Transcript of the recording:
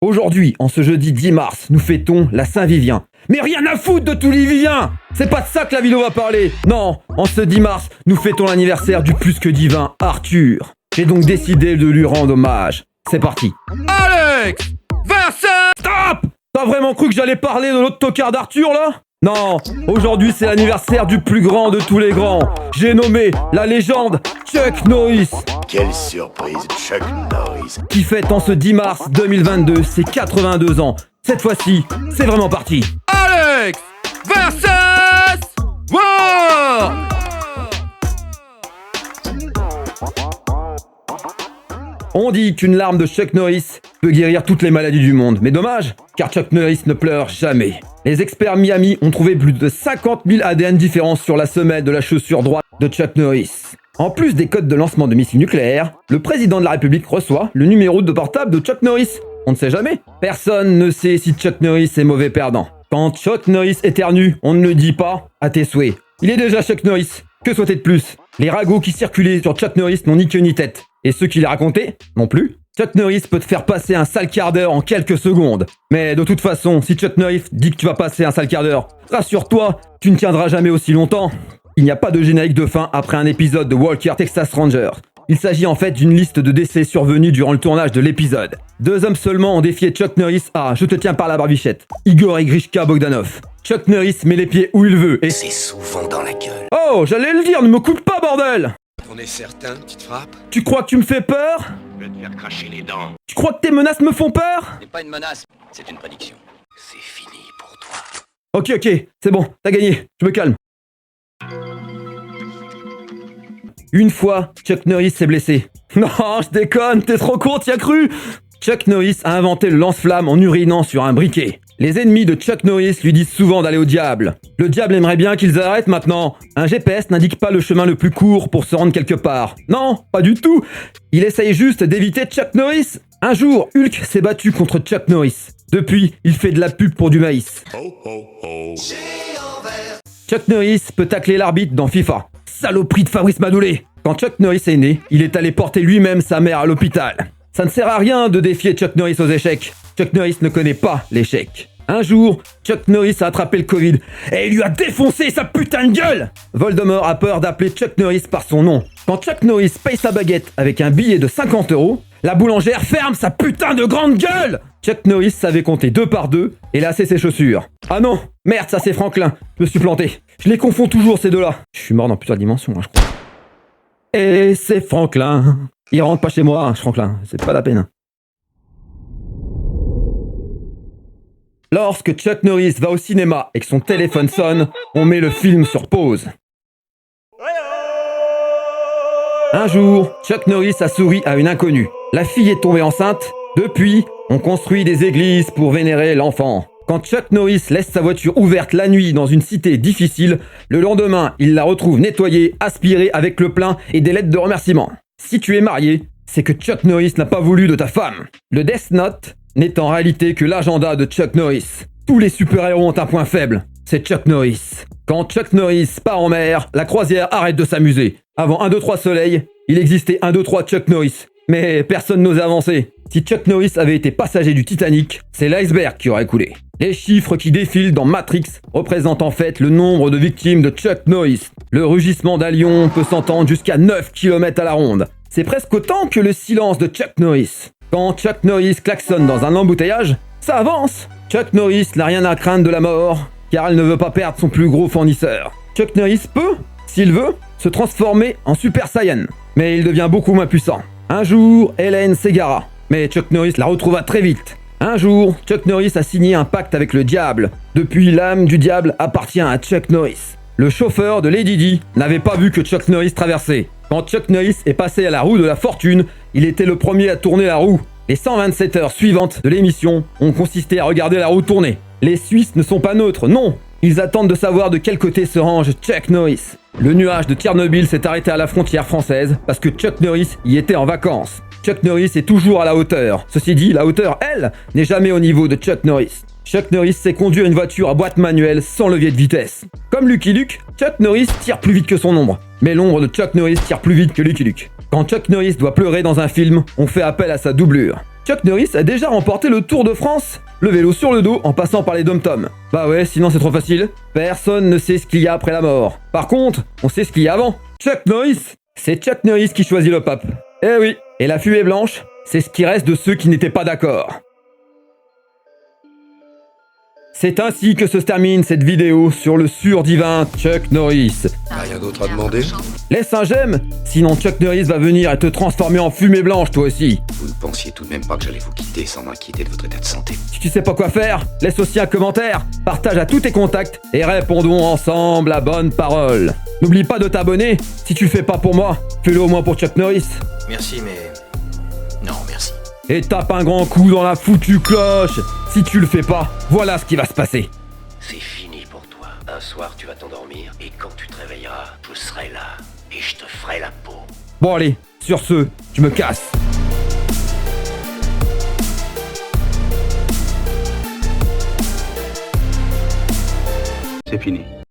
Aujourd'hui, en ce jeudi 10 mars, nous fêtons la Saint-Vivien. Mais rien à foutre de tous les Viviens! C'est pas de ça que la vidéo va parler! Non, en ce 10 mars, nous fêtons l'anniversaire du plus que divin Arthur. J'ai donc décidé de lui rendre hommage. C'est parti. Alex! Vincent! Stop! T'as vraiment cru que j'allais parler de l'autre tocard d'Arthur là? Non, aujourd'hui c'est l'anniversaire du plus grand de tous les grands. J'ai nommé la légende Chuck Norris. Quelle surprise, Chuck Norris. Qui fête en ce 10 mars 2022 ses 82 ans. Cette fois-ci, c'est vraiment parti. Alex versus War. On dit qu'une larme de Chuck Norris peut guérir toutes les maladies du monde. Mais dommage, car Chuck Norris ne pleure jamais. Les experts Miami ont trouvé plus de 50 000 ADN différents sur la semelle de la chaussure droite de Chuck Norris. En plus des codes de lancement de missiles nucléaires, le président de la République reçoit le numéro de portable de Chuck Norris. On ne sait jamais. Personne ne sait si Chuck Norris est mauvais perdant. Quand Chuck Norris éternue, on ne le dit pas à tes souhaits. Il est déjà Chuck Norris. Que souhaiter de plus? Les ragots qui circulaient sur Chuck Norris n'ont ni queue ni tête. Et ceux qui les racontaient, non plus. Chuck Norris peut te faire passer un sale quart d'heure en quelques secondes. Mais de toute façon, si Chuck Norris dit que tu vas passer un sale quart d'heure, rassure-toi, tu ne tiendras jamais aussi longtemps. Il n'y a pas de générique de fin après un épisode de Walker Texas Ranger. Il s'agit en fait d'une liste de décès survenus durant le tournage de l'épisode. 2 hommes seulement ont défié Chuck Norris à « Je te tiens par la barbichette ». Igor et Grishka Bogdanov. Chuck Norris met les pieds où il veut et... C'est souvent dans la gueule. Oh, j'allais le dire, ne me coupe pas, bordel! On est certain que tu te frappes? Tu crois que tu me fais peur? Je vais te faire cracher les dents. Tu crois que tes menaces me font peur? C'est pas une menace, c'est une prédiction. C'est fini pour toi. Ok, c'est bon, t'as gagné, je me calme. Une fois, Chuck Norris s'est blessé. Non, je déconne, t'es trop con, t'y as cru? Chuck Norris a inventé le lance-flamme en urinant sur un briquet. Les ennemis de Chuck Norris lui disent souvent d'aller au diable. Le diable aimerait bien qu'ils arrêtent maintenant. Un GPS n'indique pas le chemin le plus court pour se rendre quelque part. Non, pas du tout. Il essaye juste d'éviter Chuck Norris. Un jour, Hulk s'est battu contre Chuck Norris. Depuis, il fait de la pub pour du maïs. Chuck Norris peut tacler l'arbitre dans FIFA. Saloperie de Fabrice Madoulet. Quand Chuck Norris est né, il est allé porter lui-même sa mère à l'hôpital. Ça ne sert à rien de défier Chuck Norris aux échecs. Chuck Norris ne connaît pas l'échec. Un jour, Chuck Norris a attrapé le Covid et il lui a défoncé sa putain de gueule. Voldemort a peur d'appeler Chuck Norris par son nom. Quand Chuck Norris paye sa baguette avec un billet de 50 €, la boulangère ferme sa putain de grande gueule. Chuck Norris savait compter 2 par 2 et lasser ses chaussures. Ah non, merde, ça c'est Franklin. Je me suis planté. Je les confonds toujours ces deux-là. Je suis mort dans plusieurs dimensions, je crois. Et c'est Franklin. Il rentre pas chez moi, Franklin. C'est pas la peine. Lorsque Chuck Norris va au cinéma et que son téléphone sonne, on met le film sur pause. Un jour, Chuck Norris a souri à une inconnue. La fille est tombée enceinte. Depuis, on construit des églises pour vénérer l'enfant. Quand Chuck Norris laisse sa voiture ouverte la nuit dans une cité difficile, le lendemain, il la retrouve nettoyée, aspirée avec le plein et des lettres de remerciement. Si tu es marié, c'est que Chuck Norris n'a pas voulu de ta femme. Le Death Note n'est en réalité que l'agenda de Chuck Norris. Tous les super-héros ont un point faible, c'est Chuck Norris. Quand Chuck Norris part en mer, la croisière arrête de s'amuser. Avant 1, 2, 3 soleil, il existait 1, 2, 3 Chuck Norris. Mais personne n'osait avancer. Si Chuck Norris avait été passager du Titanic, c'est l'iceberg qui aurait coulé. Les chiffres qui défilent dans Matrix représentent en fait le nombre de victimes de Chuck Norris. Le rugissement d'un lion peut s'entendre jusqu'à 9 km à la ronde. C'est presque autant que le silence de Chuck Norris. Quand Chuck Norris klaxonne dans un embouteillage, ça avance. Chuck Norris n'a rien à craindre de la mort, car elle ne veut pas perdre son plus gros fournisseur. Chuck Norris peut, s'il veut, se transformer en Super Saiyan, mais il devient beaucoup moins puissant. Un jour, Hélène s'égara, mais Chuck Norris la retrouva très vite. Un jour, Chuck Norris a signé un pacte avec le diable. Depuis, l'âme du diable appartient à Chuck Norris. Le chauffeur de Lady Di n'avait pas vu que Chuck Norris traversait. Quand Chuck Norris est passé à la roue de la fortune, il était le premier à tourner la roue. Les 127 heures suivantes de l'émission ont consisté à regarder la roue tourner. Les Suisses ne sont pas neutres, non. Ils attendent de savoir de quel côté se range Chuck Norris. Le nuage de Tchernobyl s'est arrêté à la frontière française parce que Chuck Norris y était en vacances. Chuck Norris est toujours à la hauteur. Ceci dit, la hauteur, elle, n'est jamais au niveau de Chuck Norris. Chuck Norris sait conduire une voiture à boîte manuelle sans levier de vitesse. Comme Lucky Luke, Chuck Norris tire plus vite que son ombre. Mais l'ombre de Chuck Norris tire plus vite que Lucky Luke. Quand Chuck Norris doit pleurer dans un film, on fait appel à sa doublure. Chuck Norris a déjà remporté le Tour de France. Le vélo sur le dos en passant par les dom-toms. Bah ouais, sinon c'est trop facile. Personne ne sait ce qu'il y a après la mort. Par contre, on sait ce qu'il y a avant. Chuck Norris, c'est Chuck Norris qui choisit le pape. Eh oui, et la fumée blanche, c'est ce qui reste de ceux qui n'étaient pas d'accord. C'est ainsi que se termine cette vidéo sur le surdivin Chuck Norris. Rien d'autre à demander? Laisse un j'aime, sinon Chuck Norris va venir et te transformer en fumée blanche toi aussi. Vous ne pensiez tout de même pas que j'allais vous quitter sans m'inquiéter de votre état de santé. Si tu sais pas quoi faire, laisse aussi un commentaire, partage à tous tes contacts et répondons ensemble à bonne parole. N'oublie pas de t'abonner, si tu le fais pas pour moi, fais-le au moins pour Chuck Norris. Merci, mais... non, merci. Et tape un grand coup dans la foutue cloche. Si tu le fais pas, voilà ce qui va se passer. C'est fini pour toi. Un soir, tu vas t'endormir et quand tu te réveilleras, je serai là et je te ferai la peau. Bon allez, sur ce, je me casse. C'est fini.